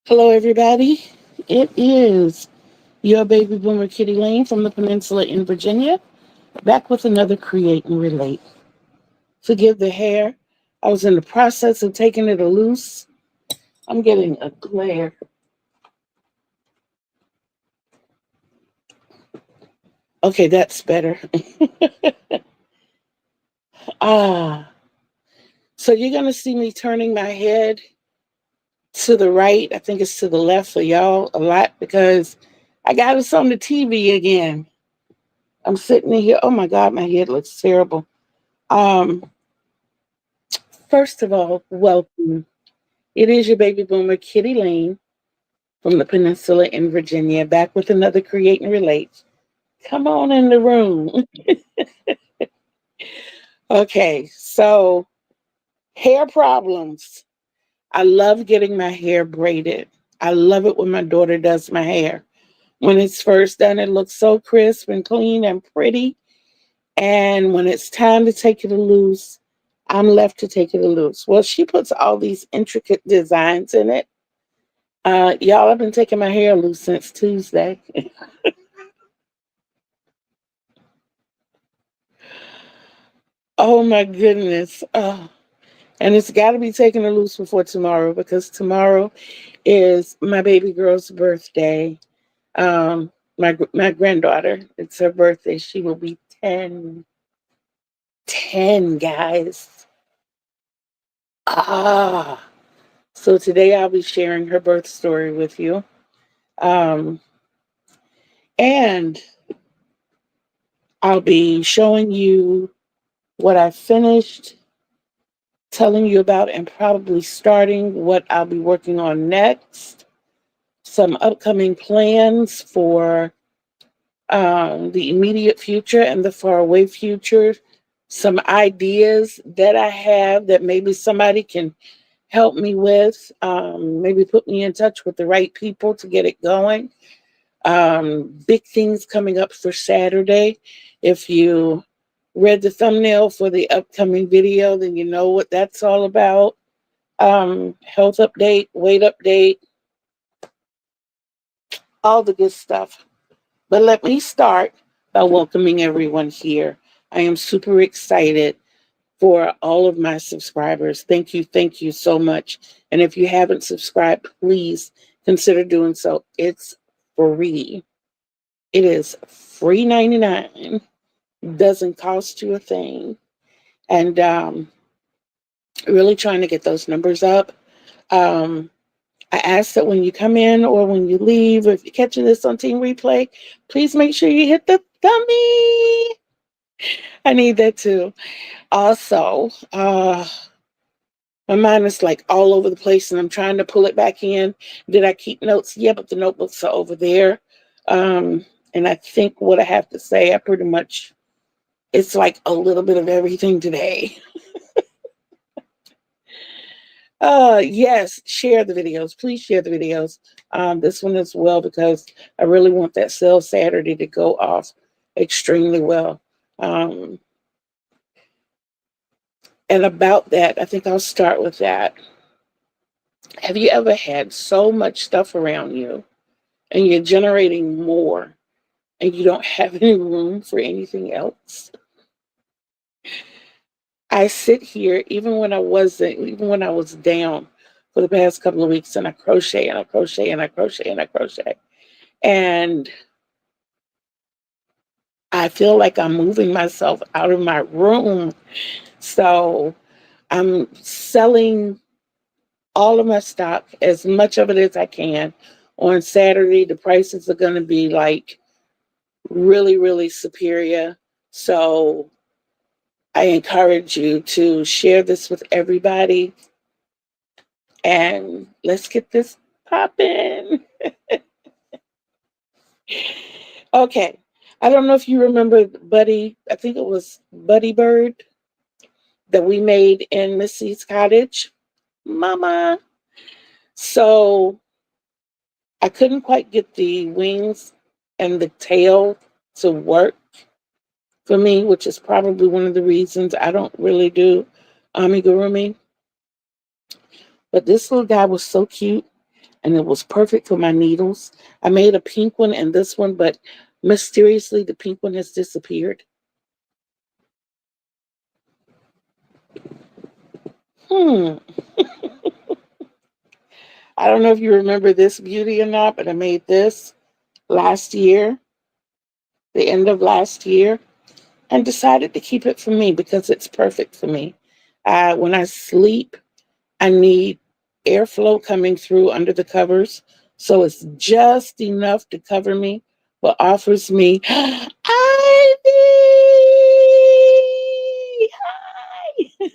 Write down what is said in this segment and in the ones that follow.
Hello, everybody. It is your baby boomer Kitty Lane from the Peninsula in Virginia, back with another Create and Relate. Forgive the hair. I was in the process of taking it loose. I'm getting a glare. Okay, that's better. ah, so you're going to see me turning my head to the right. I think it's to the left for y'all a lot because I got us on the TV again. I'm sitting in here. Oh my God, my head looks terrible. Um, First of all, welcome. It is your baby boomer, Kitty Lane, from the Peninsula in Virginia, back with another Create and Relate. Come on in the room. Okay, so hair problems. I love getting my hair braided. I love it when my daughter does my hair. When it's first done, it looks so crisp and clean and pretty. And when it's time to take it loose, I'm left to take it loose. Well, she puts all these intricate designs in it. Y'all, I've been taking my hair loose since Tuesday. Oh my goodness. And it's got to be taken loose before tomorrow because tomorrow is my baby girl's birthday. My granddaughter, it's her birthday. She will be 10. 10, guys. Ah. So today I'll be sharing her birth story with you. Um, and I'll be showing you what I finished, telling you about, and probably starting what I'll be working on next. Some upcoming plans for the immediate future and the faraway future. Some ideas that I have that maybe somebody can help me with. Maybe put me in touch with the right people to get it going. Big things coming up for Saturday. If you read the thumbnail for the upcoming video, then you know what that's all about. Health update, weight update, all the good stuff. But let me start by welcoming everyone here. I am super excited for all of my subscribers. Thank you so much. And if you haven't subscribed, please consider doing so. It's free. It is free 99. Doesn't cost you a thing. And really trying to get those numbers up. Um, I ask that when you come in or when you leave, or if you're catching this on Team Replay, please make sure you hit the thummy. I need that too. Also, my mind is like all over the place and I'm trying to pull it back in. Did I keep notes? Yeah, but the notebooks are over there. And I think what I have to say, I pretty much, it's like a little bit of everything today. Yes, share the videos. Please share the videos. This one as well, because I really want that sale Saturday to go off extremely well. Um, and about that, I think I'll start with that. Have you ever had so much stuff around you and you're generating more and you don't have any room for anything else? I sit here even when I was down for the past couple of weeks, and I crochet and I crochet and I crochet and I crochet. And I feel like I'm moving myself out of my room. So I'm selling all of my stock, as much of it as I can. On Saturday, the prices are going to be like really, really superior. So I encourage you to share this with everybody and let's get this popping. Okay. I don't know if you remember Buddy, I think it was Buddy Bird that we made in Missy's cottage. Mama. So I couldn't quite get the wings and the tail to work for me, which is probably one of the reasons I don't really do amigurumi. But this little guy was so cute. and it was perfect for my needles. I made a pink one and this one, but mysteriously the pink one has disappeared. Hmm. I don't know if you remember this beauty or not, but I made this last year, the end of last year, and decided to keep it for me because it's perfect for me. When I sleep, I need airflow coming through under the covers. So it's just enough to cover me, but offers me, Ivy! Hi!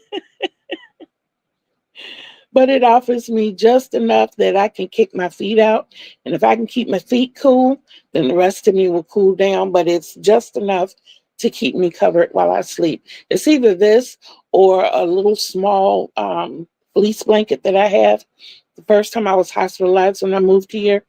But it offers me just enough that I can kick my feet out. And if I can keep my feet cool, then the rest of me will cool down. But it's just enough to keep me covered while I sleep. It's either this or a little small fleece blanket that I have. The first time I was hospitalized when I moved here,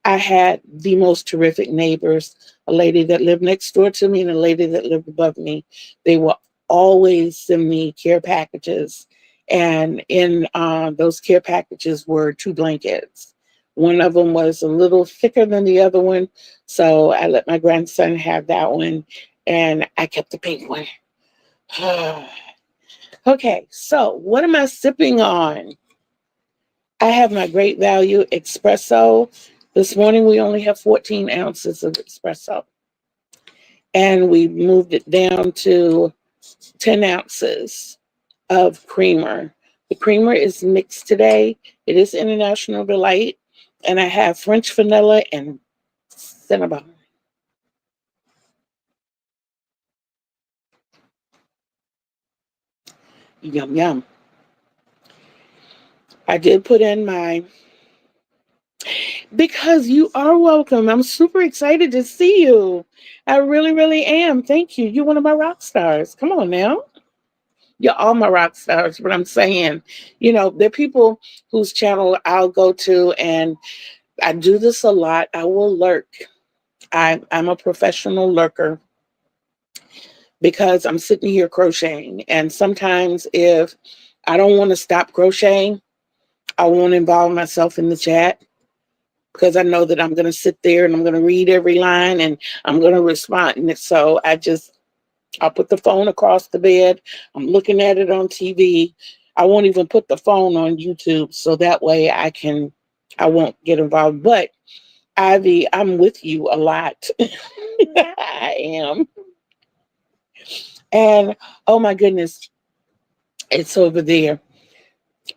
I had the most terrific neighbors, a lady that lived next door to me and a lady that lived above me. They will always send me care packages, and in those care packages were two blankets. One of them was a little thicker than the other one, so I let my grandson have that one, and I kept the pink one. Okay, so what am I sipping on? I have my Great Value espresso. This morning we only have 14 ounces of espresso, and we moved it down to 10 ounces of creamer. The creamer is mixed today. It is International Delight, and I have French vanilla and cinnamon. Yum, yum. I did put in my, because you are welcome. I'm super excited to see you. I really, really am. Thank you. You're one of my rock stars. Come on now. You're all my rock stars, but I'm saying, there are people whose channel I'll go to, and I do this a lot. I will lurk. I'm a professional lurker because I'm sitting here crocheting. And sometimes if I don't want to stop crocheting, I won't involve myself in the chat because I know that I'm going to sit there and I'm going to read every line and I'm going to respond. And so I'll put the phone across the bed. I'm looking at it on TV. I won't even put the phone on YouTube so that way I won't get involved. But Ivy, I'm with you a lot. I am. And oh my goodness, it's over there.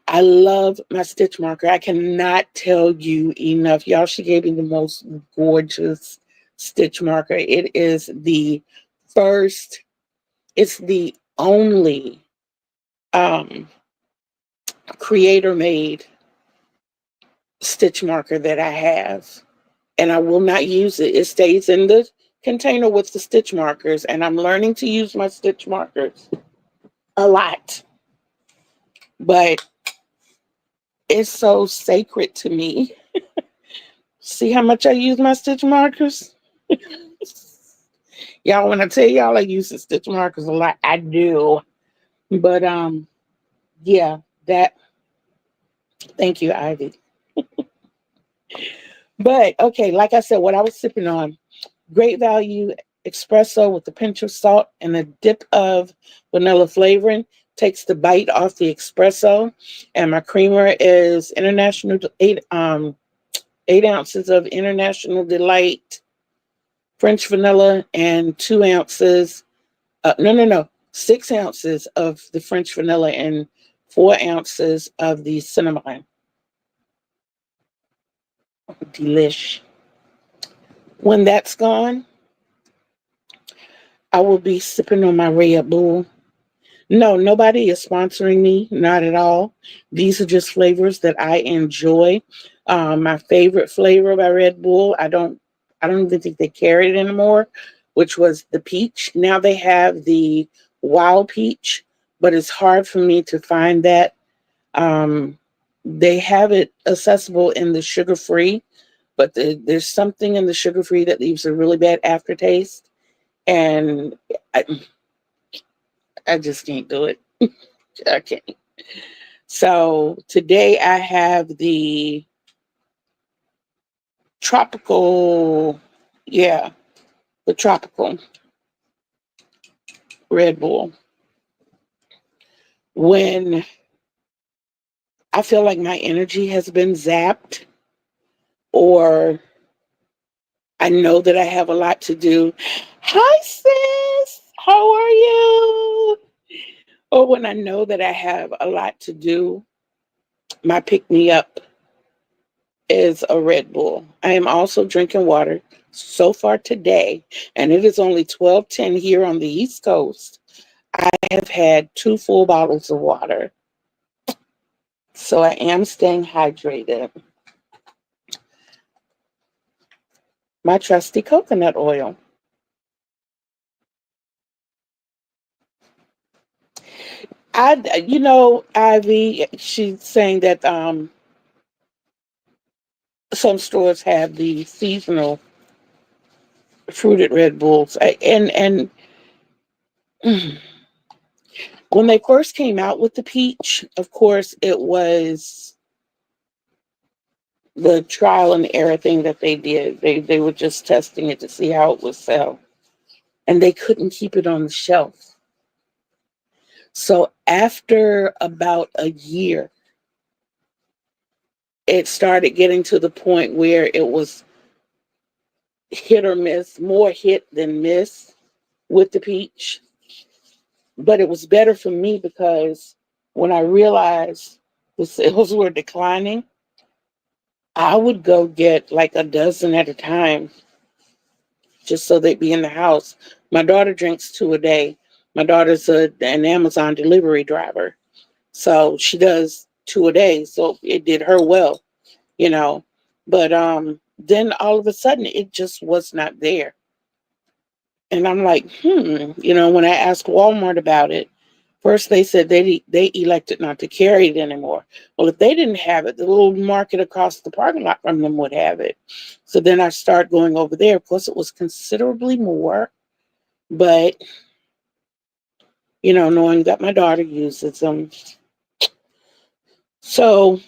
I love my stitch marker. I cannot tell you enough. Y'all, she gave me the most gorgeous stitch marker. It is the first, it's the only um, creator made stitch marker that I have. And I will not use it. It stays in the container with the stitch markers. And I'm learning to use my stitch markers a lot. But it's so sacred to me. See how much I use my stitch markers? Y'all, when I tell y'all I use the stitch markers a lot, I do. But yeah, that thank you, Ivy. But okay, like I said, what I was sipping on, Great Value espresso with a pinch of salt and a dip of vanilla flavoring takes the bite off the espresso. And my creamer is international 8 ounces of International Delight French vanilla and 2 ounces. No, 6 ounces of the French vanilla and 4 ounces of the cinnamon. Delish. When that's gone, I will be sipping on my Red Bull. No, nobody is sponsoring me, not at all. These are just flavors that I enjoy. My favorite flavor by Red Bull, I don't even think they carry it anymore, which was the peach. Now they have the wild peach, but it's hard for me to find that. Um, they have it accessible in the sugar free, but there's something in the sugar free that leaves a really bad aftertaste, and I, I just can't do it. I can't. So today I have the tropical, yeah, the tropical Red Bull. When I feel like my energy has been zapped, or I know that I have a lot to do. Hi, sis. How are you? Or when I know that I have a lot to do, my pick me up is a Red Bull. I am also drinking water so far today, and it is only 12:10 here on the East Coast. I have had 2 full bottles of water, so I am staying hydrated. My trusty coconut oil. Ivy, she's saying that some stores have the seasonal fruited Red Bulls, and when they first came out with the peach, of course, it was the trial and error thing that they did. They were just testing it to see how it would sell, and they couldn't keep it on the shelf. So after about a year, it started getting to the point where it was hit or miss, more hit than miss with the peach. But it was better for me because when I realized the sales were declining, I would go get like a dozen at a time just so they'd be in the house. My daughter drinks 2 a day. My daughter's an Amazon delivery driver. So she does 2 a day. So it did her well, you know. But then all of a sudden it just was not there. And I'm like, when I asked Walmart about it, first they said they elected not to carry it anymore. Well, if they didn't have it, the little market across the parking lot from them would have it. So then I started going over there. Of course, it was considerably more, but knowing that my daughter uses them. So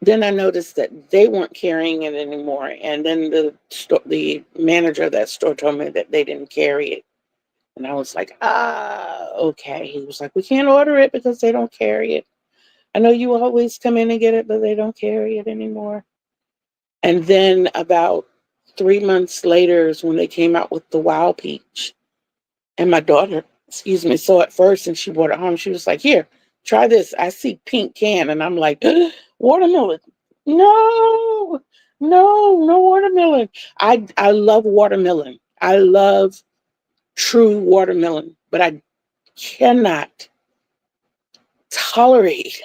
then I noticed that they weren't carrying it anymore. And then the manager of that store told me that they didn't carry it. And I was like, okay. He was like, we can't order it because they don't carry it. I know you always come in and get it, but they don't carry it anymore. And then about 3 months later is when they came out with the Wild Peach. And my daughter, saw it first and she brought it home. She was like, here, try this. I see pink can. And I'm like, watermelon. No, no watermelon. I love watermelon. I love true watermelon, but I cannot tolerate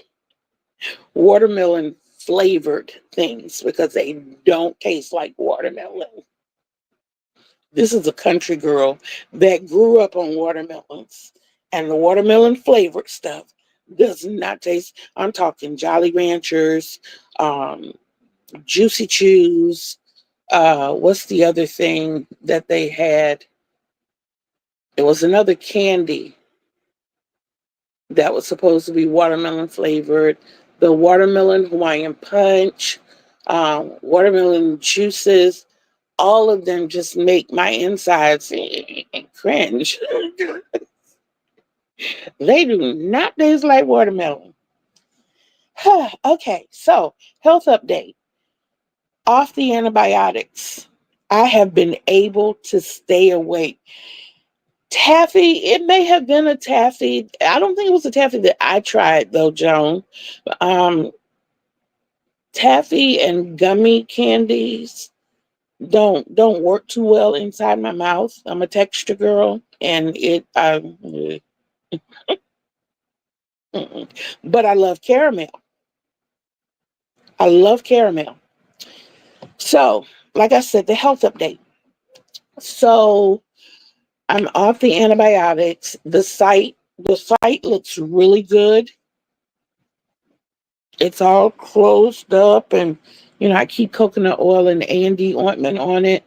watermelon flavored things because they don't taste like watermelon. This is a country girl that grew up on watermelons, and the watermelon flavored stuff does not taste. I'm talking Jolly Ranchers, um, Juicy Chews. What's the other thing that they had? It was another candy that was supposed to be watermelon flavored. The watermelon Hawaiian punch, watermelon juices, all of them just make my insides cringe. They do not taste like watermelon. Okay, so health update. Off the antibiotics, I have been able to stay awake. Taffy, it may have been a taffy. I don't think it was a taffy that I tried though, Joan. Um, Taffy and gummy candies don't work too well inside my mouth. I'm a texture girl, and but I love caramel. I love caramel. So, like I said, the health update. So I'm off the antibiotics. The site looks really good. It's all closed up, and I keep coconut oil and A&D ointment on it.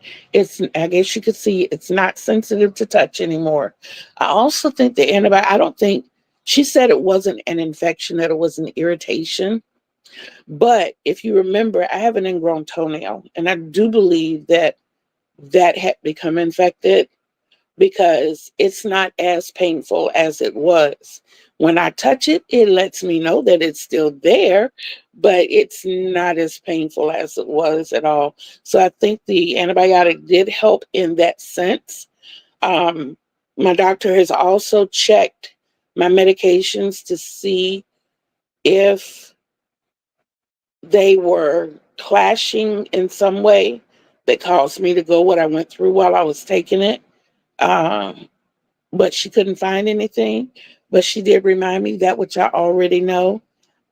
I guess you could see it's not sensitive to touch anymore. I also think I don't think she said it wasn't an infection, that it was an irritation. But if you remember, I have an ingrown toenail, and I do believe that that had become infected because it's not as painful as it was. When I touch it, it lets me know that it's still there, but it's not as painful as it was at all. So I think the antibiotic did help in that sense. Um, my doctor has also checked my medications to see if they were clashing in some way that caused me to go what I went through while I was taking it. Um, but she couldn't find anything. But she did remind me that which I already know.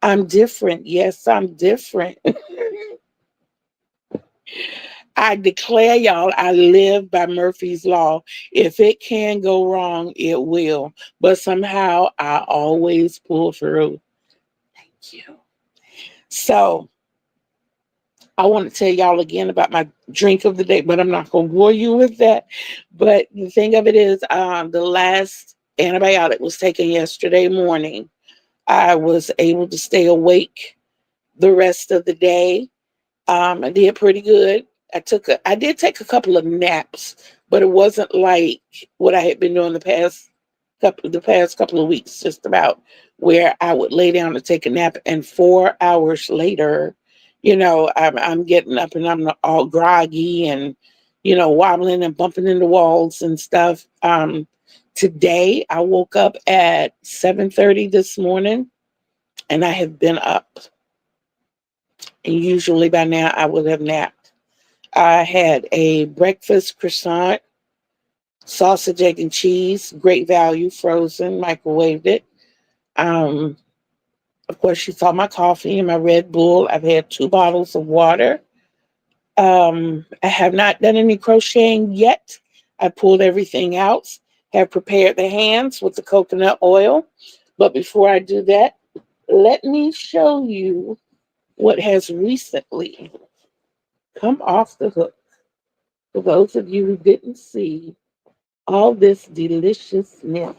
I'm different. Yes, I'm different. I declare y'all, I live by Murphy's Law. If it can go wrong, it will. But somehow I always pull through. Thank you. So I want to tell y'all again about my drink of the day, but I'm not going to bore you with that. But the thing of it is, the last antibiotic was taken yesterday morning. I was able to stay awake the rest of the day. I did pretty good. I did take a couple of naps, but it wasn't like what I had been doing the past couple of weeks, just about, where I would lay down to take a nap, and 4 hours later, I'm getting up and I'm all groggy and wobbling and bumping into walls and stuff. Today I woke up at 7:30 this morning, and I have been up, and usually by now I would have napped. I had a breakfast croissant, sausage, egg, and cheese, great value, frozen, microwaved it. Um, of course, you saw my coffee and my Red Bull. I've had 2 bottles of water. I have not done any crocheting yet. I pulled everything out, have prepared the hands with the coconut oil. But before I do that, let me show you what has recently come off the hook. For those of you who didn't see all this deliciousness,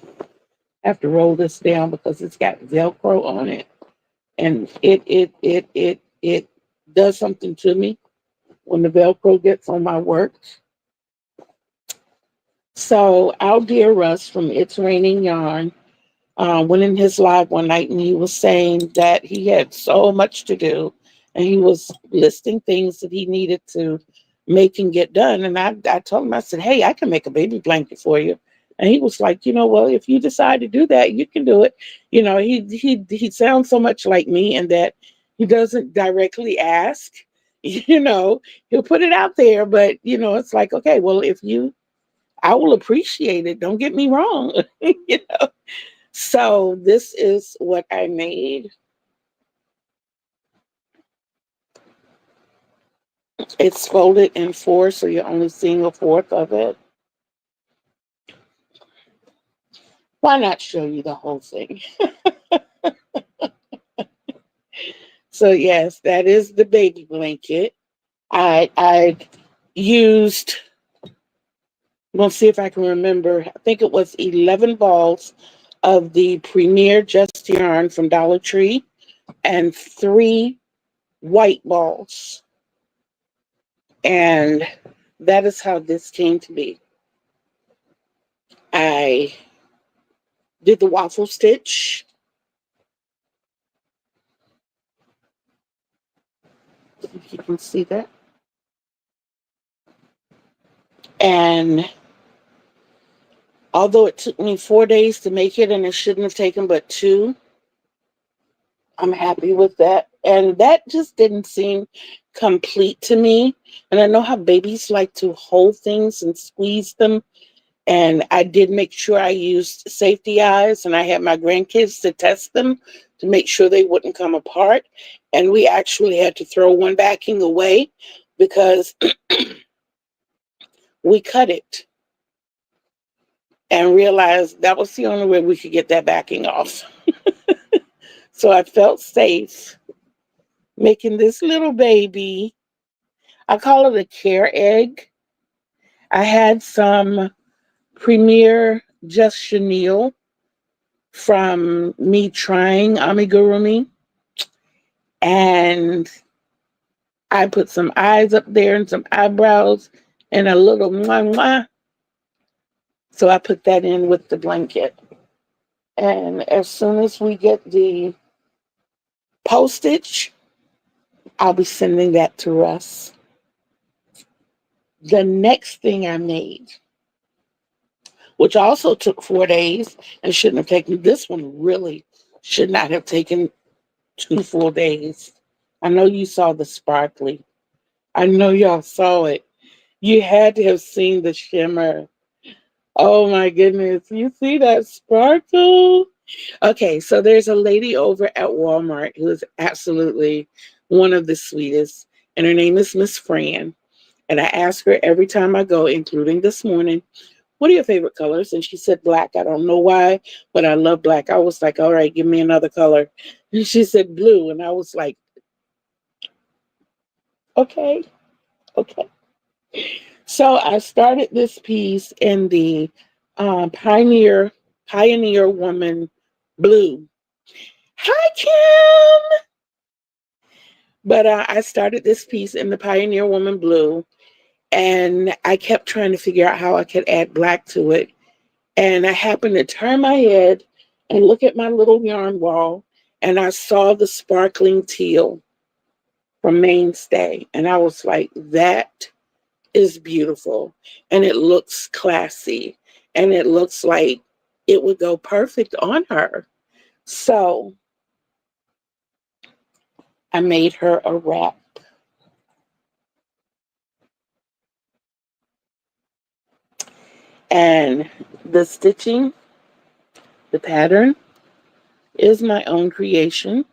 I have to roll this down because it's got Velcro on it, and it does something to me when the Velcro gets on my work. So our dear Russ from It's Raining Yarn went in his live one night, and he was saying that he had so much to do, and he was listing things that he needed to make and get done. And I told him, I said, hey, I can make a baby blanket for you. And he was like, well, if you decide to do that, you can do it. He sounds so much like me in that he doesn't directly ask. He'll put it out there, but it's like, okay, well, I will appreciate it. Don't get me wrong. So this is what I made. It's folded in four, so you're only seeing a fourth of it. Why not show you the whole thing? So yes, that is the baby blanket. I used, we'll see if I can remember, I think it was 11 balls of the Premier Just Yarn from Dollar Tree and 3 white balls. And that is how this came to be. I did the waffle stitch. If you can see that. And although it took me 4 days to make it, and it shouldn't have taken but 2, I'm happy with that. And that just didn't seem complete to me. And I know how babies like to hold things and squeeze them. And I did make sure I used safety eyes, and I had my grandkids to test them to make sure they wouldn't come apart. And we actually had to throw one backing away because we cut it and realized that was the only way we could get that backing off. So I felt safe making this little baby. I call it a care egg. I had some Premier Just Chenille from me trying amigurumi. And I put some eyes up there and some eyebrows and a little mwah mwah. So I put that in with the blanket. And as soon as we get the postage, I'll be sending that to Russ. The next thing I made, which also took 4 days and shouldn't have taken, this one really should not have taken 2 full days. I know you saw the sparkly. I know y'all saw it. You had to have seen the shimmer. Oh my goodness. You see that sparkle? Okay, so there's a lady over at Walmart who is absolutely one of the sweetest, and her name is Miss Fran. And I ask her every time I go, including this morning, what are your favorite colors? And she said black. I don't know why, but I love black. I was like, all right, give me another color. And she said blue. And I was like, okay, okay. So I started this piece in the Pioneer Woman blue. Hi, Kim. But I started this piece in the Pioneer Woman blue, and I kept trying to figure out how I could add black to it. And I happened to turn my head and look at my little yarn wall, and I saw the sparkling teal from Mainstay. And I was like, that is beautiful. And it looks classy. And it looks like it would go perfect on her. So I made her a wrap. And the stitching, the pattern is my own creation.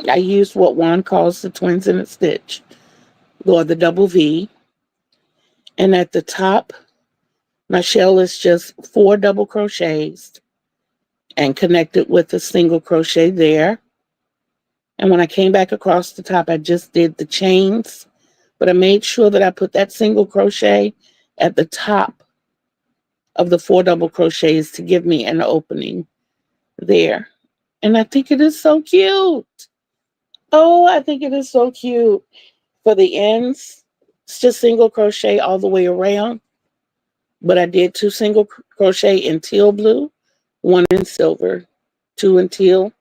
I used what Juan calls the twins in a stitch, or the double V. And at the top, my shell is just 4 double crochets and connected with a single crochet there. And when I came back across the top, I just did the chains, but I made sure that I put that single crochet at the top of the 4 double crochets to give me an opening there. And I think it is so cute. Oh, I think it is so cute. For the ends, it's just single crochet all the way around. But I did 2 single crochet in teal blue, 1 in silver, 2 in teal,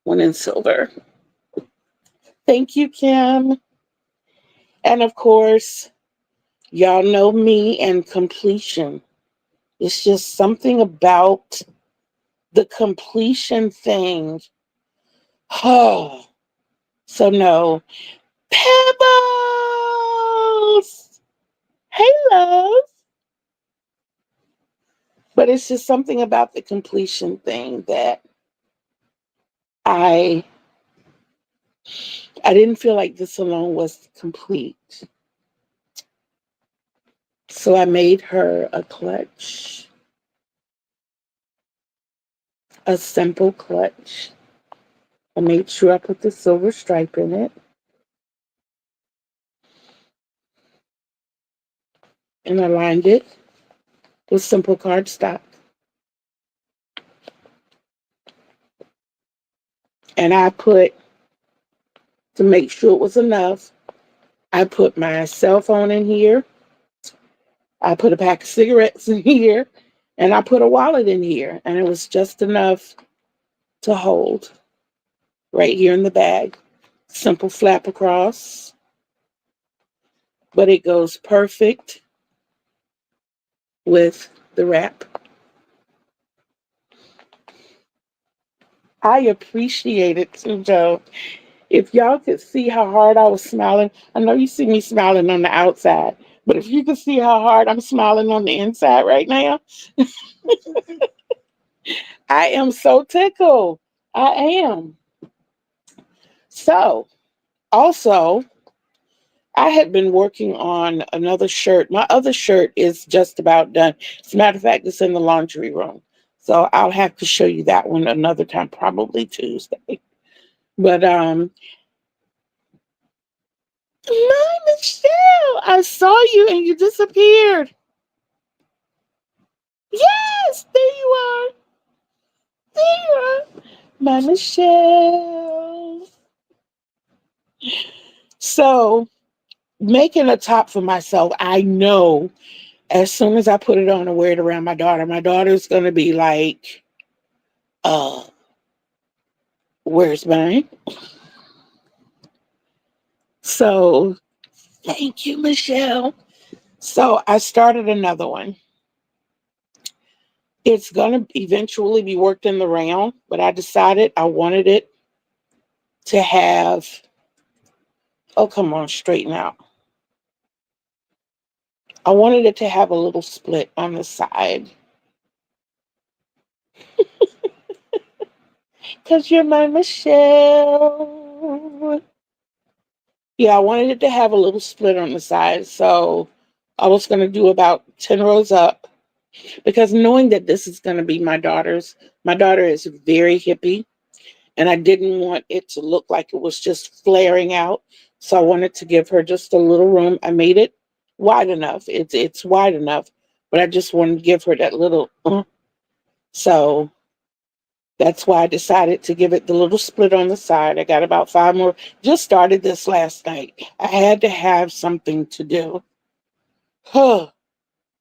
1 in silver. Thank you, Kim. And of course, y'all know me and completion. It's just something about the completion thing. Oh, so no. Pebbles! Hey, love. But it's just something about the completion thing that I I didn't feel like this alone was complete. So I made her a clutch, a simple clutch. I made sure I put the silver stripe in it and I lined it with simple cardstock. And I put, to make sure it was enough, I put my cell phone in here. I put a pack of cigarettes in here. And I put a wallet in here. And it was just enough to hold right here in the bag. Simple flap across. But it goes perfect with the wrap. I appreciate it too, Joe. If y'all could see how hard I was smiling, I know you see me smiling on the outside, but if you could see how hard I'm smiling on the inside right now, I am so tickled. I am. So, also, I had been working on another shirt. My other shirt is just about done. As a matter of fact, it's in the laundry room. So I'll have to show you that one another time, probably Tuesday. But my Michelle, I saw you and you disappeared. Yes, there you are. There you are. My Michelle. So making a top for myself, I know as soon as I put it on and wear it around my daughter's gonna be like, uh, where's mine? So thank you, Michelle. So I started another one. It's gonna eventually be worked in the round, but I decided I wanted it to have, oh come on, straighten out. I wanted it to have a little split on the side. Cause you're my Michelle. Yeah, I wanted it to have a little split on the side. So I was gonna do about 10 rows up because knowing that this is gonna be my daughter is very hippie and I didn't want it to look like it was just flaring out. So I wanted to give her just a little room. I made it wide enough. It's wide enough, but I just wanted to give her that little. So that's why I decided to give it the little split on the side. I got about 5 more. Just started this last night. I had to have something to do. Huh.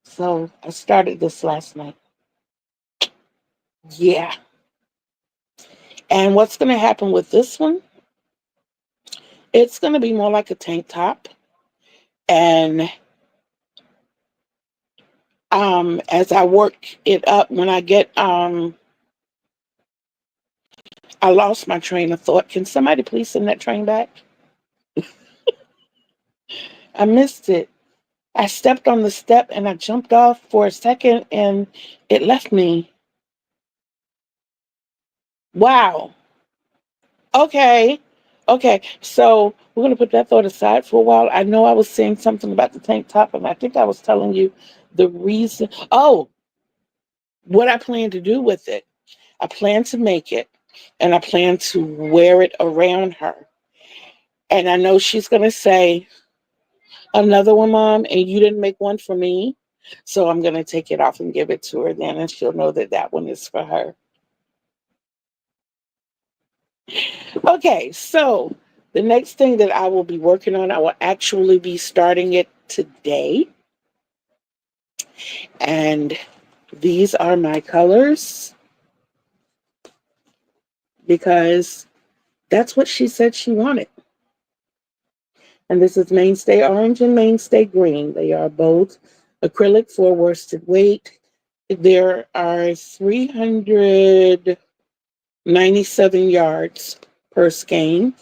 So I started this last night. Yeah. And what's going to happen with this one? It's going to be more like a tank top. And as I work it up, when I get I lost my train of thought. Can somebody please send that train back? I missed it. I stepped on the step and I jumped off for a second and it left me. Wow. Okay. Okay. So we're gonna put that thought aside for a while. I know I was saying something about the tank top, and I think I was telling you the reason. Oh, what I plan to do with it. I plan to make it and I plan to wear it around her. And I know she's going to say, another one, Mom, and you didn't make one for me. So I'm going to take it off and give it to her then, and she'll know that that one is for her. Okay, so the next thing that I will be working on, I will actually be starting it today. And these are my colors because that's what she said she wanted. And this is Mainstay Orange and Mainstay Green. They are both acrylic for worsted weight. There are 397 yards per skein.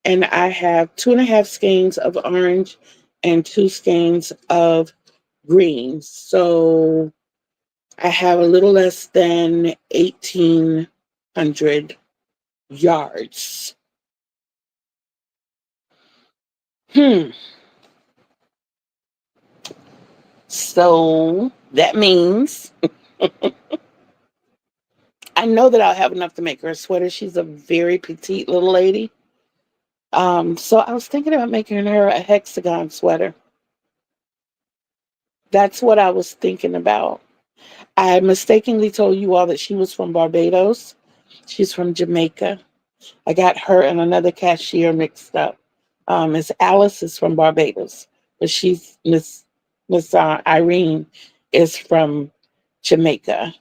And I have 2.5 skeins of orange and 2 skeins of green. So I have a little less than 1,800 yards. So that means I know that I'll have enough to make her a sweater. She's a very petite little lady. So I was thinking about making her a hexagon sweater. That's what I was thinking about. I mistakenly told you all that she was from Barbados. She's from Jamaica. I got her and another cashier mixed up. Miss Alice is from Barbados, but she's Miss Irene is from Jamaica.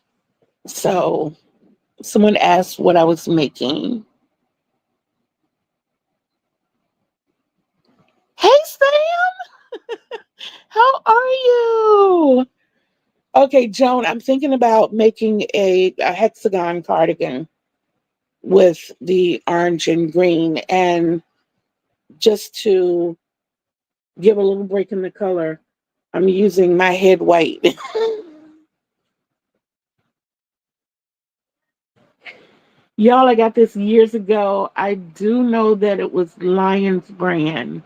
So someone asked what I was making. Hey Sam, how are you? Okay, Joan, I'm thinking about making a hexagon cardigan with the orange and green, and just to give a little break in the color, I'm using my head white. Y'all, I got this years ago. I do know that it was Lion's brand.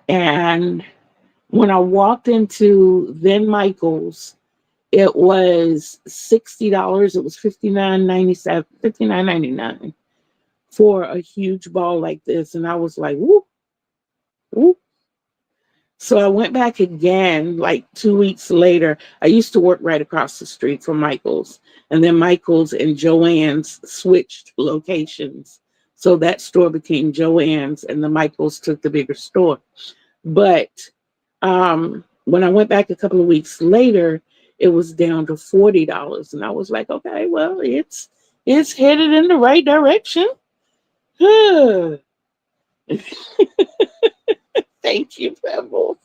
And when I walked into then Michael's, it was $60. It was $59.97, $59.99 for a huge ball like this. And I was like, whoop, whoop. So I went back again like 2 weeks later. I used to work right across the street from Michael's, and then Michael's and Joann's switched locations. So that store became Joann's, and the Michael's took the bigger store. But when I went back a couple of weeks later, it was down to $40, and I was like, okay, well, it's headed in the right direction. Thank you, Pebbles.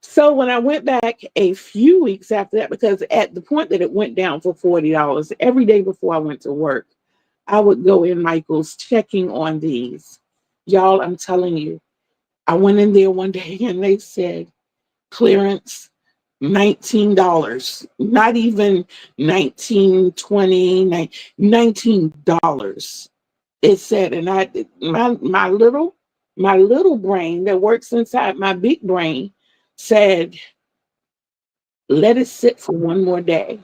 So when I went back a few weeks after that, because at the point that it went down for $40, every day before I went to work, I would go in Michael's checking on these. Y'all, I'm telling you, I went in there one day and they said clearance $19, not even 19, 20, $19. It said, and my little brain that works inside my big brain said, let it sit for one more day.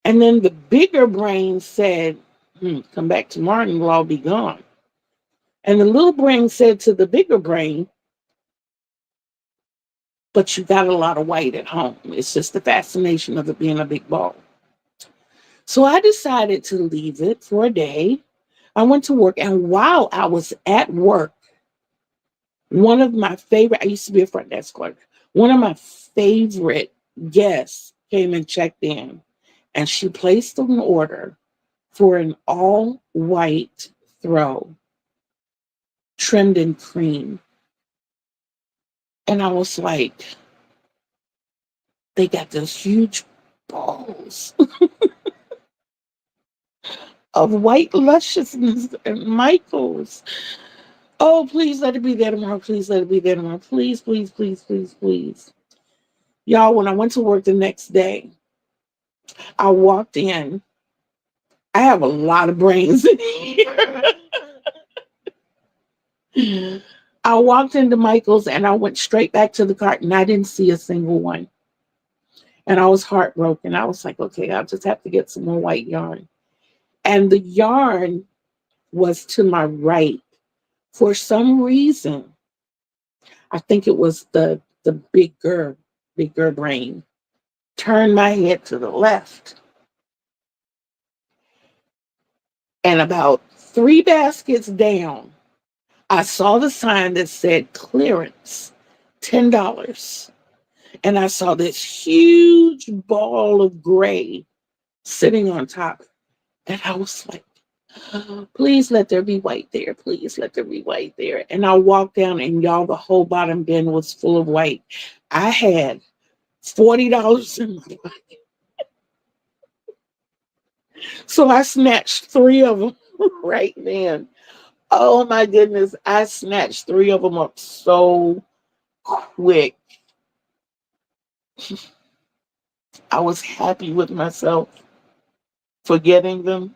And then the bigger brain said, come back tomorrow and we'll all be gone. And the little brain said to the bigger brain, but you got a lot of white at home. It's just the fascination of it being a big ball. So I decided to leave it for a day. I went to work, and while I was at work, one of my favorite, I used to be a front desk clerk, one of my favorite guests came and checked in, and she placed an order for an all white throw trimmed in cream. And I was like, they got those huge balls of white lusciousness and Michael's. Oh, please let it be there tomorrow. Please let it be there tomorrow. Please, please, please, please, please. Y'all, when I went to work the next day, I walked in. I have a lot of brains in here. I walked into Michael's and I went straight back to the cart and I didn't see a single one. And I was heartbroken. I was like, okay, I'll just have to get some more white yarn. And the yarn was to my right. For some reason, I think it was the bigger brain. Turned my head to the left. And about 3 baskets down, I saw the sign that said clearance, $10. And I saw this huge ball of gray sitting on top. And I was like, please let there be white there. Please let there be white there. And I walked down, and y'all, the whole bottom bin was full of white. I had $40 in my pocket. So I snatched 3 of them right then. Oh my goodness. I snatched 3 of them up so quick. I was happy with myself for getting them,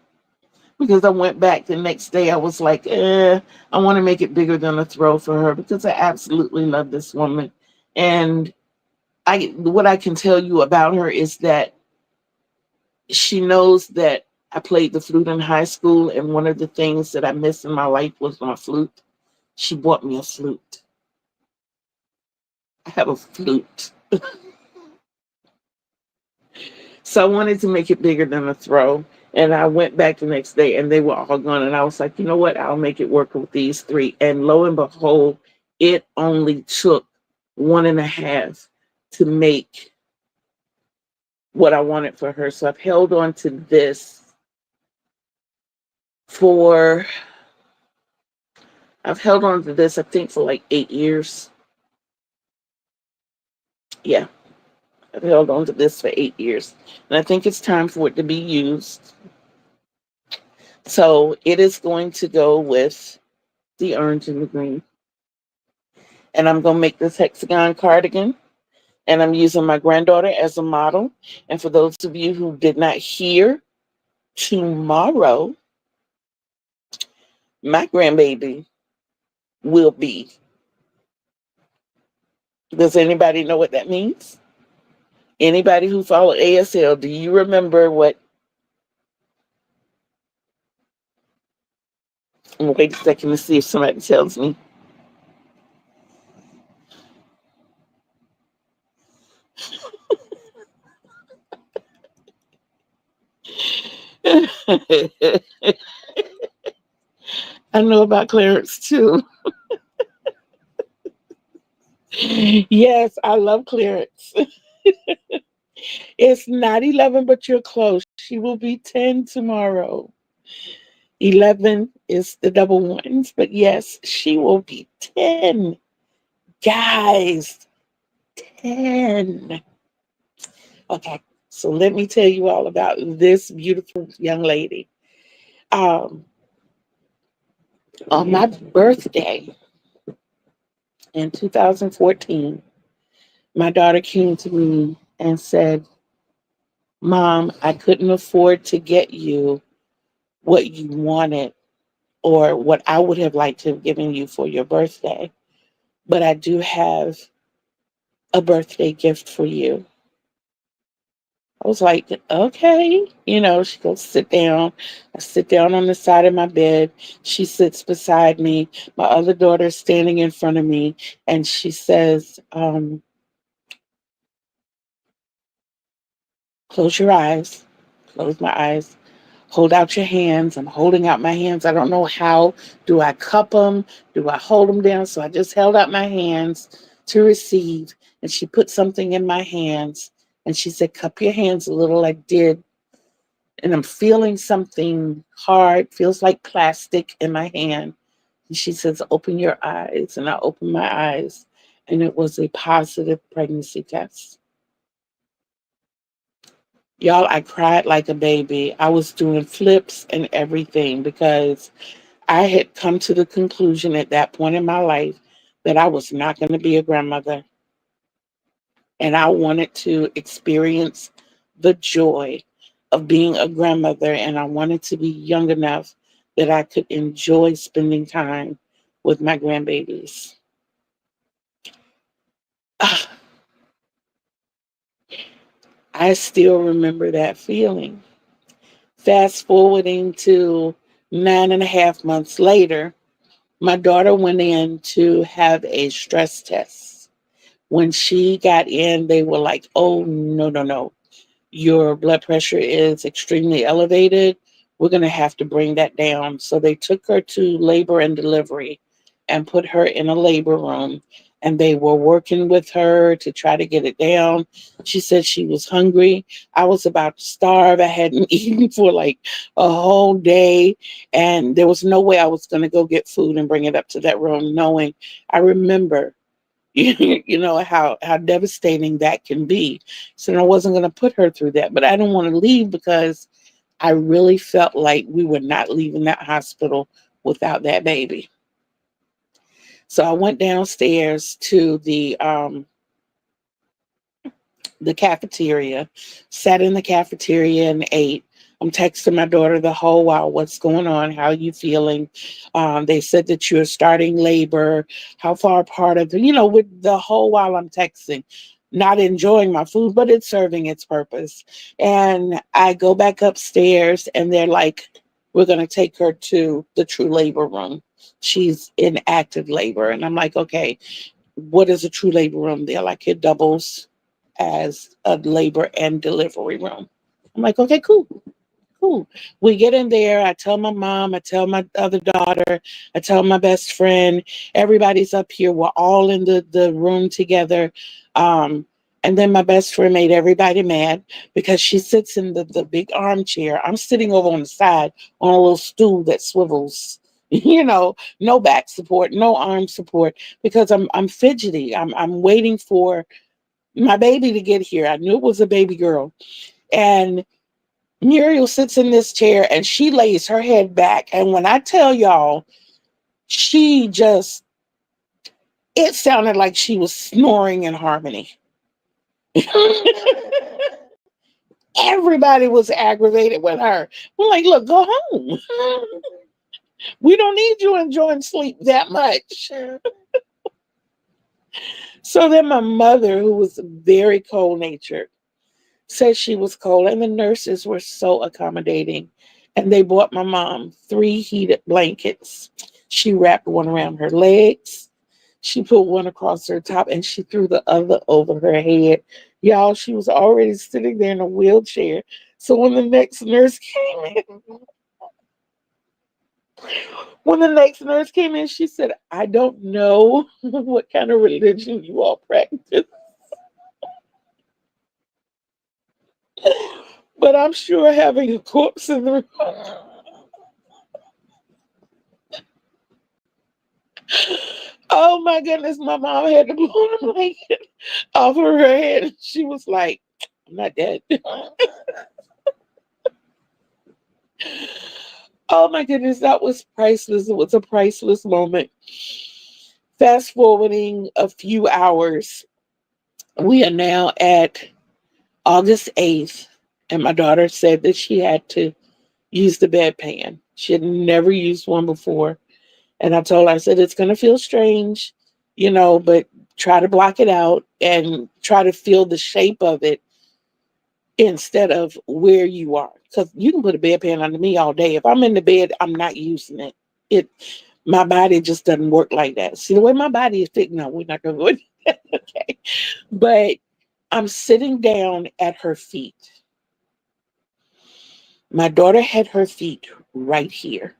because I went back the next day. I was like, I want to make it bigger than a throw for her, because I absolutely love this woman. And what I can tell you about her is that she knows that I played the flute in high school, and one of the things that I missed in my life was my flute. She bought me a flute. I have a flute. So I wanted to make it bigger than a throw. And I went back the next day and they were all gone. And I was like, you know what? I'll make it work with these 3. And lo and behold, it only took 1.5 to make what I wanted for her. So I've held on to this for, I think, for like 8 years. Yeah, I've held on to this for 8 years. And I think it's time for it to be used. So it is going to go with the orange and the green. And I'm going to make this hexagon cardigan. And I'm using my granddaughter as a model. And for those of you who did not hear, tomorrow, my grandbaby will be. Does anybody know what that means? Anybody who followed ASL, do you remember what? I'm gonna wait a second to see if somebody tells me. I know about Clarence too. Yes, I love Clarence. It's not 11, but you're close. She will be 10 tomorrow. 11 is the double ones, but yes, she will be 10. Guys, 10. Okay, so let me tell you all about this beautiful young lady. Um, on my birthday in 2014, my daughter came to me and said, Mom, I couldn't afford to get you what you wanted or what I would have liked to have given you for your birthday, but I do have a birthday gift for you. I was like, okay. She goes, sit down. I sit down on the side of my bed. She sits beside me. My other daughter's standing in front of me. And she says, close your eyes. Close my eyes. Hold out your hands. I'm holding out my hands. I don't know how. Do I cup them? Do I hold them down? So I just held out my hands to receive. And she put something in my hands. And she said, cup your hands a little. I did. And I'm feeling something hard, feels like plastic in my hand. And she says, open your eyes. And I opened my eyes. And it was a positive pregnancy test. Y'all, I cried like a baby. I was doing flips and everything because I had come to the conclusion at that point in my life that I was not going to be a grandmother. And I wanted to experience the joy of being a grandmother. And I wanted to be young enough that I could enjoy spending time with my grandbabies. Ah, I still remember that feeling. Fast forwarding to 9.5 months later, my daughter went in to have a stress test. When she got in, they were like, oh, no, no, no. Your blood pressure is extremely elevated. We're going to have to bring that down. So they took her to labor and delivery and put her in a labor room. And they were working with her to try to get it down. She said she was hungry. I was about to starve. I hadn't eaten for like a whole day. And there was no way I was going to go get food and bring it up to that room, knowing I remember how devastating that can be. So I wasn't going to put her through that, but I didn't want to leave because I really felt like we were not leaving that hospital without that baby. So I went downstairs to the cafeteria, sat in the cafeteria and ate. I'm texting my daughter the whole while, what's going on? How are you feeling? They said that you're starting labor. How far apart of with the whole while I'm texting, not enjoying my food, but it's serving its purpose. And I go back upstairs and they're like, we're going to take her to the true labor room. She's in active labor. And I'm like, okay, what is a true labor room? They're like, it doubles as a labor and delivery room. I'm like, okay, cool, cool. We get in there. I tell my mom, I tell my other daughter, I tell my best friend, everybody's up here. We're all in the room together. Um, and then my best friend made everybody mad because she sits in the big armchair. I'm sitting over on the side on a little stool that swivels. No back support, no arm support, because I'm fidgety. I'm waiting for my baby to get here. I knew it was a baby girl. And Muriel sits in this chair and she lays her head back. And when I tell y'all, she just, it sounded like she was snoring in harmony. Everybody was aggravated with her. We're like, look, go home. We don't need you enjoying sleep that much. So then my mother, who was very cold natured, said she was cold, and the nurses were so accommodating. And they bought my mom 3 heated blankets. She wrapped one around her legs. She put one across her top and she threw the other over her head. Y'all, she was already sitting there in a wheelchair. So when the next nurse came in, she said, I don't know what kind of religion you all practice, but I'm sure having a corpse in the room. Oh my goodness, my mom had to blow the blanket off of her head. She was like, I'm not dead. Oh my goodness, that was priceless. It was a priceless moment. Fast forwarding a few hours, we are now at August 8th, and my daughter said that she had to use the bedpan. She had never used one before. And I told her, I said, it's going to feel strange, but try to block it out and try to feel the shape of it instead of where you are. Because you can put a bedpan under me all day. If I'm in the bed, I'm not using it. It My body just doesn't work like that. See the way my body is fit. No, we're not gonna go. Okay. But I'm sitting down at her feet. My daughter had her feet right here.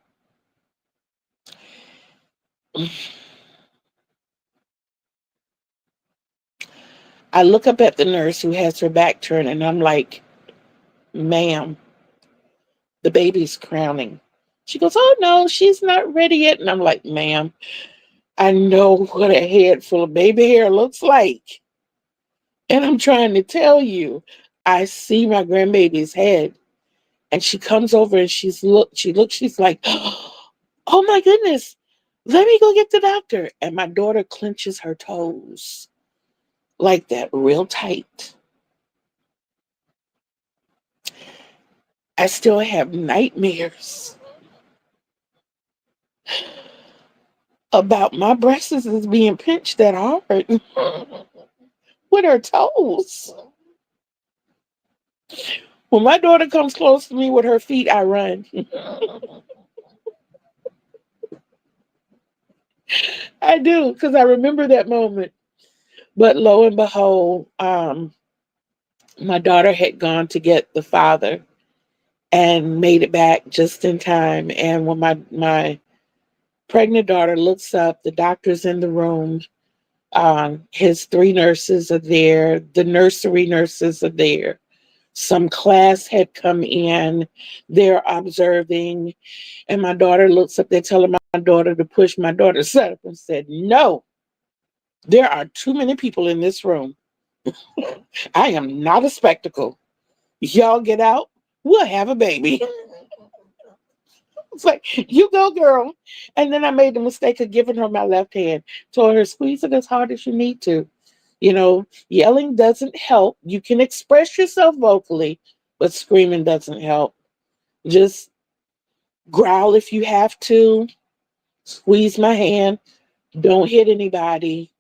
I look up at the nurse who has her back turned and I'm like, ma'am, the baby's crowning. She goes, oh no, she's not ready yet. And I'm like, ma'am, I know what a head full of baby hair looks like. And I'm trying to tell you, I see my grandbaby's head. And she comes over and she's like, oh my goodness, let me go get the doctor. And my daughter clenches her toes like that, real tight. I still have nightmares about my breasts is being pinched that hard with her toes. When my daughter comes close to me with her feet, I run. I do, because I remember that moment. But lo and behold, my daughter had gone to get the father and made it back just in time. And when my pregnant daughter looks up, the doctor's in the room. His three nurses are there. The nursery nurses are there. Some class had come in. They're observing. And my daughter looks up. They're telling my daughter to push. My daughter sat up and said, no, there are too many people in this room. I am not a spectacle. Y'all get out. We'll have a baby. It's like, you go, girl. And then I made the mistake of giving her my left hand. Told her, squeeze it as hard as you need to. Yelling doesn't help. You can express yourself vocally, but screaming doesn't help. Just growl if you have to. Squeeze my hand. Don't hit anybody.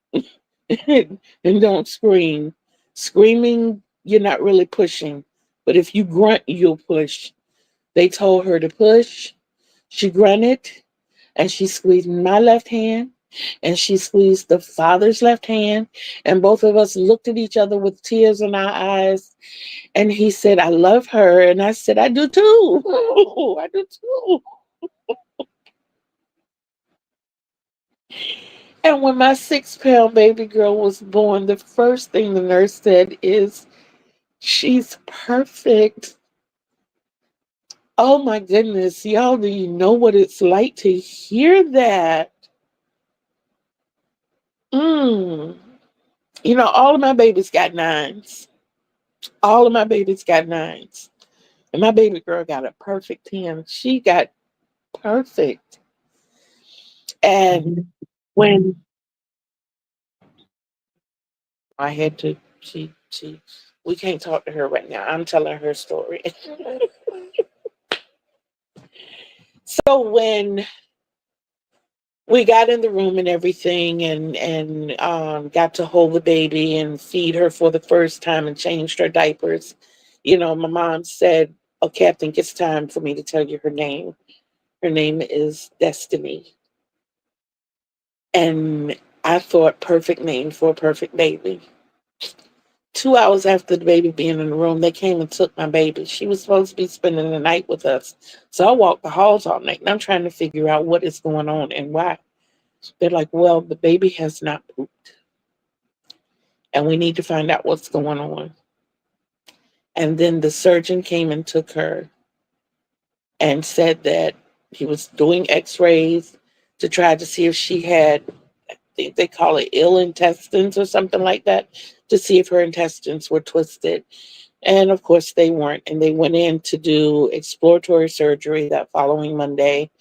And don't scream. Screaming, you're not really pushing. But if you grunt, you'll push. They told her to push. She grunted and she squeezed my left hand and she squeezed the father's left hand. And both of us looked at each other with tears in our eyes. And he said, I love her. And I said, I do too. I do too. And when my 6-pound baby girl was born, the first thing the nurse said is, she's perfect. Oh my goodness, y'all, do you know what it's like to hear that? Mm. All of my babies got nines. All of my babies got nines. And my baby girl got a perfect 10. She got perfect. And when I had to, we can't talk to her right now. I'm telling her story. So when we got in the room and everything and got to hold the baby and feed her for the first time and changed her diapers, my mom said, okay, I think it's time for me to tell you her name. Her name is Destiny. And I thought, perfect name for a perfect baby. 2 hours after the baby being in the room, they came and took my baby. She was supposed to be spending the night with us. So I walked the halls all night and I'm trying to figure out what is going on and why. They're like, well, the baby has not pooped and we need to find out what's going on. And then the surgeon came and took her and said that he was doing x-rays to try to see if she had, I think they call it ill intestines or something like that, to see if her intestines were twisted. And of course they weren't. And they went in to do exploratory surgery that following Monday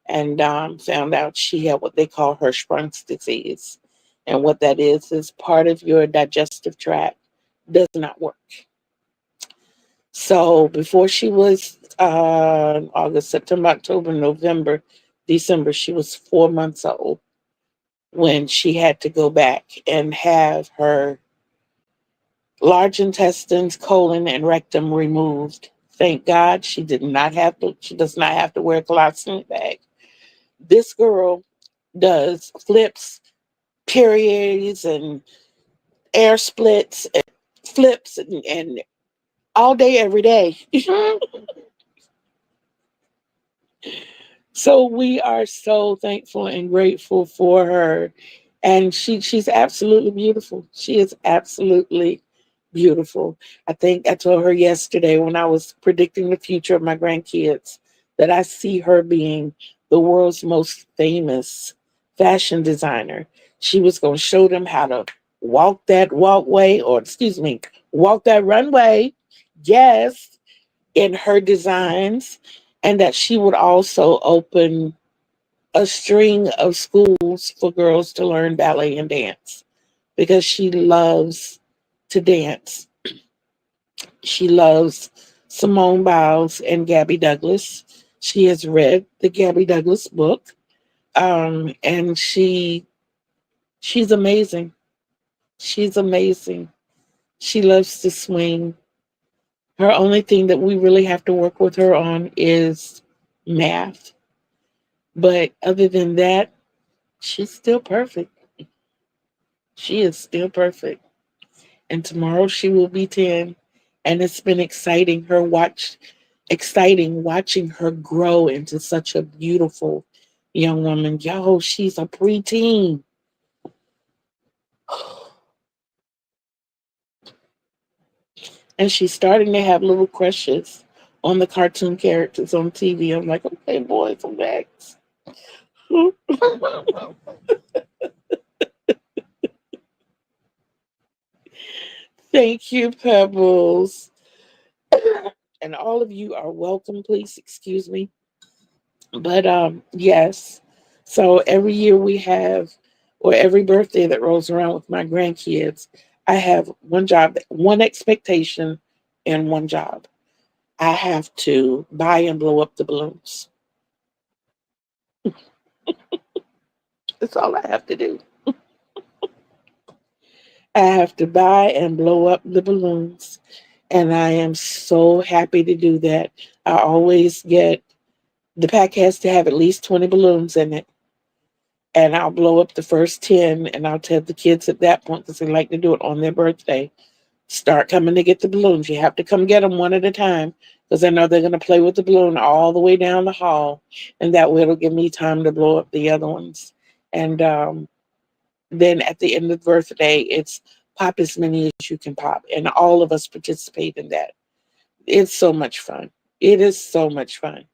and found out she had what they call Hirschsprung's disease. And what that is part of your digestive tract does not work. So before she was August, September, October, November, December, she was 4 months old when she had to go back and have her large intestines, colon, and rectum removed. Thank God she did not have to, she does not have to wear a colostomy bag. This girl does flips, periods, and air splits, and flips, and all day, every day. So we are so thankful and grateful for her. And she's absolutely beautiful. She is absolutely beautiful. I think I told her yesterday when I was predicting the future of my grandkids that I see her being the world's most famous fashion designer. She was going to show them how to walk that walkway, or excuse me, walk that runway. Yes, in her designs, and that she would also open a string of schools for girls to learn ballet and dance because she loves to dance. She loves Simone Biles and Gabby Douglas. She has read the Gabby Douglas book, and she's amazing. She's amazing. She loves to swing. Her only thing that we really have to work with her on is math. But other than that, she's still perfect. She is still perfect. And tomorrow she will be 10. And it's been exciting watching her grow into such a beautiful young woman. Yo, she's a preteen. And she's starting to have little crushes on the cartoon characters on TV. I'm like, okay, boys and girls. Thank you, Pebbles. And all of you are welcome. Please excuse me. But yes. So every year we have, or every birthday that rolls around with my grandkids, I have one job, one expectation, and one job. I have to buy and blow up the balloons. That's all I have to do. I have to buy and blow up the balloons. And I am so happy to do that. I always get, the pack has to have at least 20 balloons in it. And I'll blow up the first 10 and I'll tell the kids at that point, because they like to do it on their birthday, start coming to get the balloons. You have to come get them one at a time because I know they're going to play with the balloon all the way down the hall. And that way it'll give me time to blow up the other ones. And then at the end of the birthday, it's pop as many as you can pop. And all of us participate in that. It's so much fun. It is so much fun.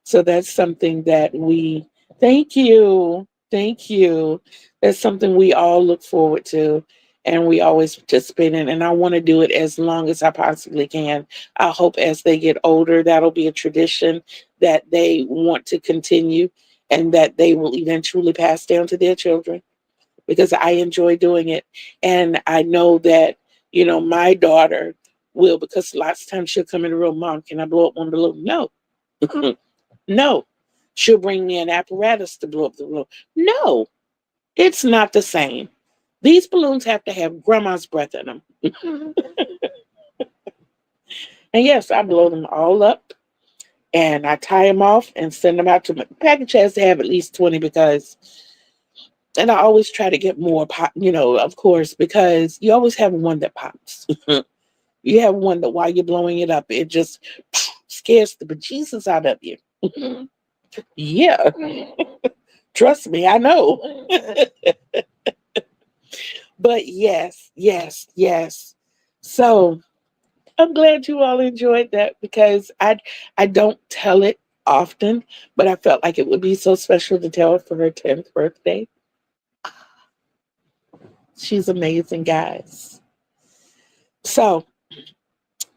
So that's something that we, thank you. Thank you. That's something we all look forward to and we always participate in. And I want to do it as long as I possibly can. I hope as they get older, that'll be a tradition that they want to continue and that they will eventually pass down to their children because I enjoy doing it. And I know that, my daughter will, because lots of times she'll come in the room, Mom, can I blow up one balloon? No. No. She'll bring me an apparatus to blow up the balloon. No, it's not the same. These balloons have to have grandma's breath in them. And yes, I blow them all up and I tie them off and send them out to my package has to have at least 20 because And I always try to get more pop, of course, because you always have one that pops. You have one that while you're blowing it up, it just scares the bejesus out of you. Yeah, trust me, I know. But yes, yes, yes. So I'm glad you all enjoyed that because I don't tell it often, but I felt like it would be so special to tell her for her 10th birthday. She's amazing, guys. So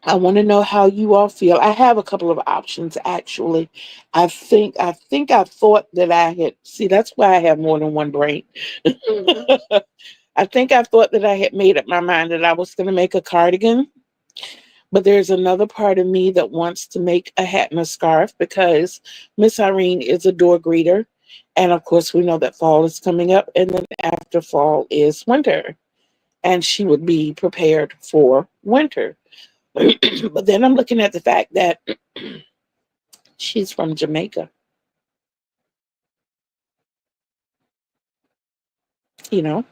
I want to know how you all feel. I have a couple of options actually. I thought that I had see that's why I have more than one brain. I think I thought that I had made up my mind that I was going to make a cardigan, but there's another part of me that wants to make a hat and a scarf because Miss Irene is a door greeter. And of course, we know that fall is coming up, and then after fall is winter, and she would be prepared for winter. But then I'm looking at the fact that she's from Jamaica, you know.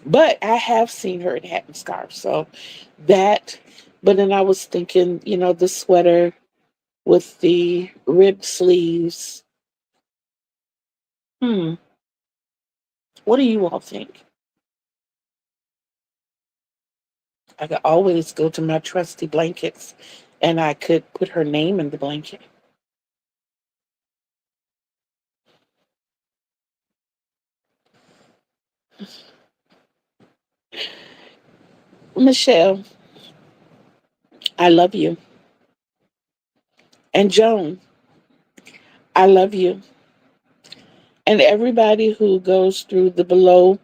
But I have seen her in hat and scarf. So that, but then I was thinking, the sweater with the ribbed sleeves. Hmm. What do you all think? I could always go to my trusty blankets and I could put her name in the blanket. Michelle, I love you. And Joan, I love you. And everybody who goes through the below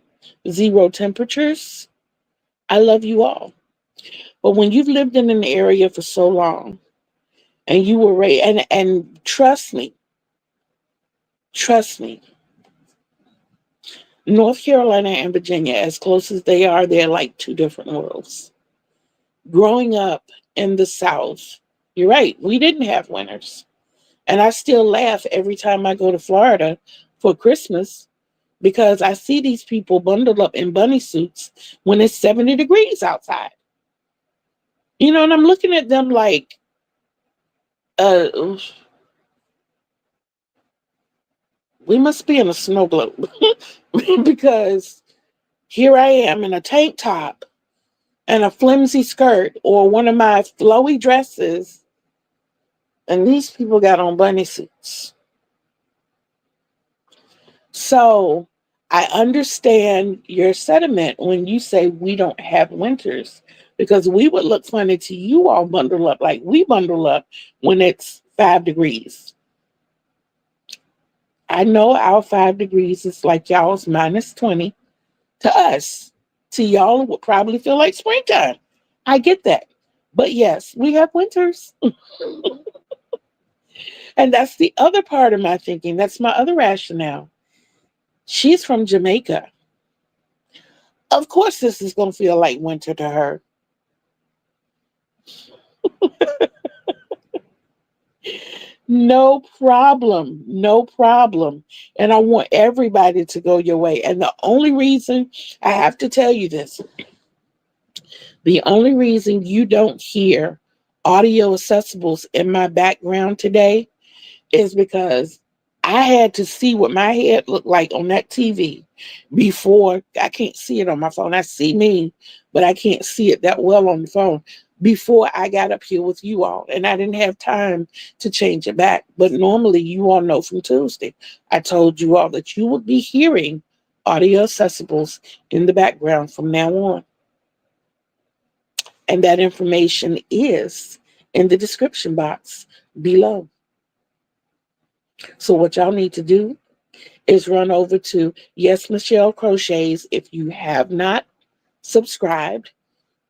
zero temperatures, I love you all. But when you've lived in an area for so long and you were raised, and trust me, North Carolina and Virginia, as close as they are, they're like two different worlds. Growing up in the South, you're right, we didn't have winters. And I still laugh every time I go to Florida for Christmas because I see these people bundled up in bunny suits when it's 70 degrees outside. And I'm looking at them like, uh, we must be in a snow globe because here I am in a tank top and a flimsy skirt or one of my flowy dresses, and these people got on bunny suits. So I understand your sentiment when you say we don't have winters because we would look funny to you all bundle up like we bundle up when it's 5 degrees. I know our 5 degrees is like y'all's -20 to us. To y'all, it would probably feel like springtime. I get that. But yes, we have winters. And that's the other part of my thinking. That's my other rationale. She's from Jamaica. Of course, this is going to feel like winter to her. No problem. No problem. And I want everybody to go your way. And the only reason I have to tell you this, the only reason you don't hear audio accessibles in my background today is because I had to see what my head looked like on that TV before. I can't see it on my phone. I see me, but I can't see it that well on the phone before I got up here with you all. And I didn't have time to change it back. But normally, you all know from Tuesday, I told you all that you would be hearing audio accessibles in the background from now on. And that information is in the description box below. So, what y'all need to do is run over to Yes Michelle Crochets. If you have not subscribed,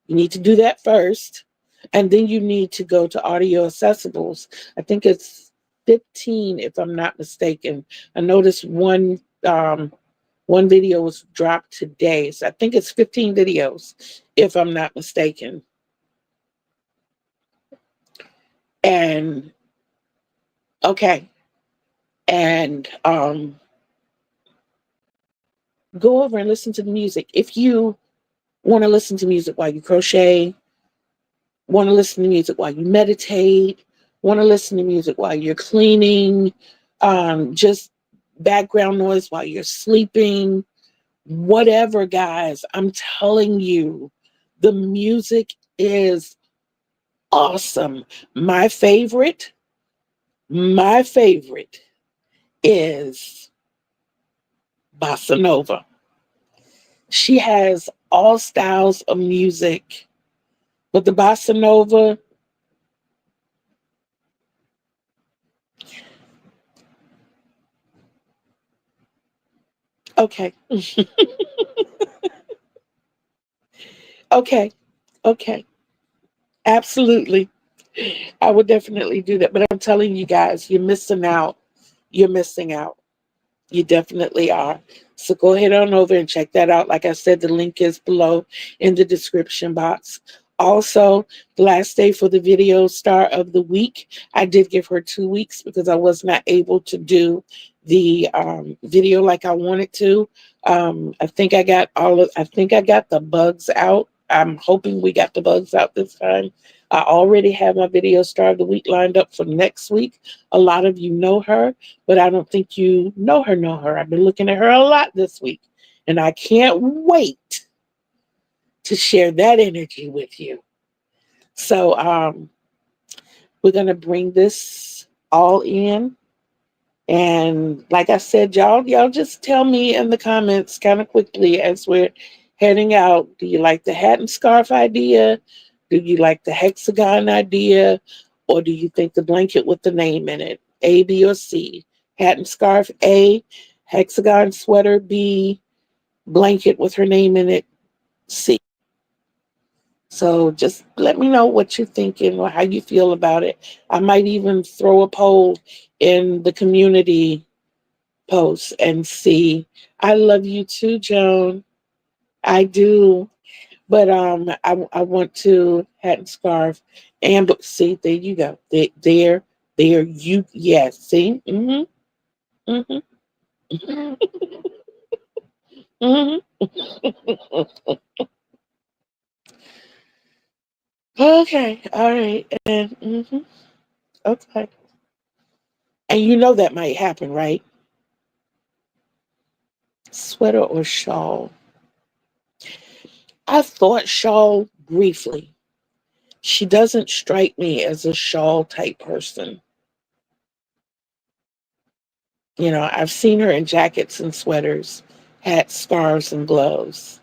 you need to do that first. And then you need to go to Audio Accessibles. I think it's 15, if I'm not mistaken. I noticed one video was dropped today. So I think it's 15 videos, if I'm not mistaken. And okay. And Go over and listen to the music. If you want to listen to music while you crochet, want to listen to music while you meditate, want to listen to music while you're cleaning, just background noise while you're sleeping, whatever, guys, I'm telling you, the music is awesome. My favorite is bossa nova. She has all styles of music, but the bossa nova, okay, okay, okay, absolutely. I would definitely do that, but I'm telling you guys, you're missing out. You're missing out. You definitely are. So go ahead on over and check that out. Like I said, the link is below in the description box. Also, the last day for the video star of the week, I did give her 2 weeks because I was not able to do the video like I wanted to. I think I got the bugs out. I'm hoping we got the bugs out this time. I already have my video star of the week lined up for next week. A lot of you know her, but I don't think you know her. I've been looking at her a lot this week, and I can't wait to share that energy with you. So we're gonna bring this all in, and like I said, y'all just tell me in the comments kind of quickly as we're heading out. Do you like the hat and scarf idea? Do you like the hexagon idea? Or do you think the blanket with the name in it? A, B, or C? Hat and scarf A, hexagon sweater B, blanket with her name in it C. So just let me know what you're thinking or how you feel about it. I might even throw a poll in the community post and see. I love you too, Joan. I do. But I want to hat and scarf and see, there you go. There you, yes, see? Mm-hmm. Mm-hmm. Okay, all right. And okay. And you know that might happen, right? Sweater or shawl? I thought shawl briefly. She doesn't strike me as a shawl type person. You know, I've seen her in jackets and sweaters, hats, scarves, and gloves.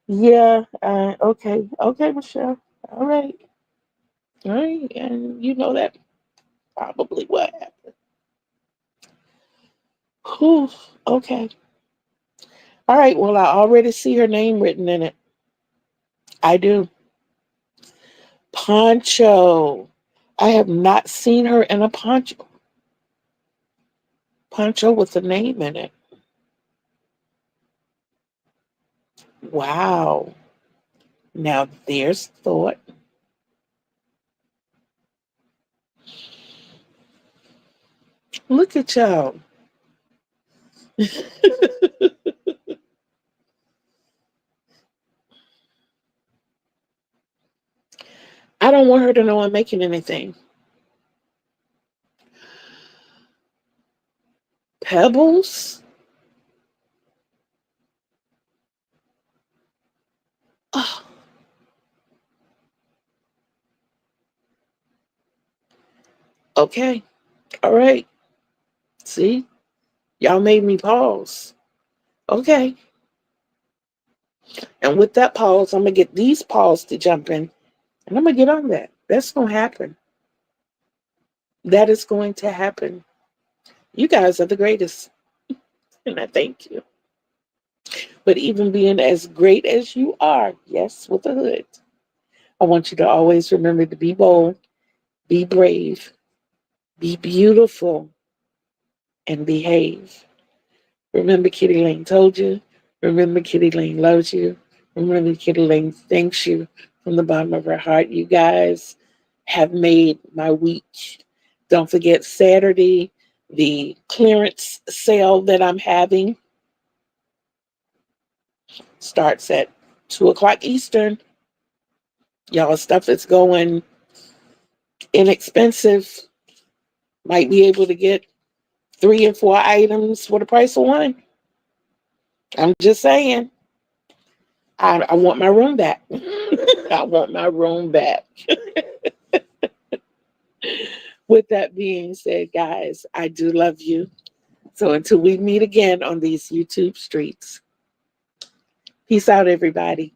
Yeah, okay. Okay, Michelle. All right. All right. And you know that probably what happened. Whew. Okay. All right. Well, I already see her name written in it. I do. Poncho. I have not seen her in a poncho. Poncho with a name in it. Wow. Now there's thought. Look at y'all. I don't want her to know I'm making anything. Pebbles? Oh, okay. All right. See? Y'all made me pause. Okay. And with that pause, I'm going to get these paws to jump in and I'm going to get on that. That's going to happen. That is going to happen. You guys are the greatest. And I thank you. But even being as great as you are, yes, with a hood, I want you to always remember to be bold, be brave, be beautiful, and behave. Remember, Kitty Lane told you. Remember, Kitty Lane loves you. Remember, Kitty Lane thanks you from the bottom of her heart. You guys have made my week. Don't forget Saturday. The clearance sale that I'm having starts at 2 o'clock Eastern. Y'all, stuff is going inexpensive. Might be able to get 3 or 4 items for the price of one. I'm just saying. I want my room back. I want my room back. With that being said, guys, I do love you. So until we meet again on these YouTube streets, peace out, everybody.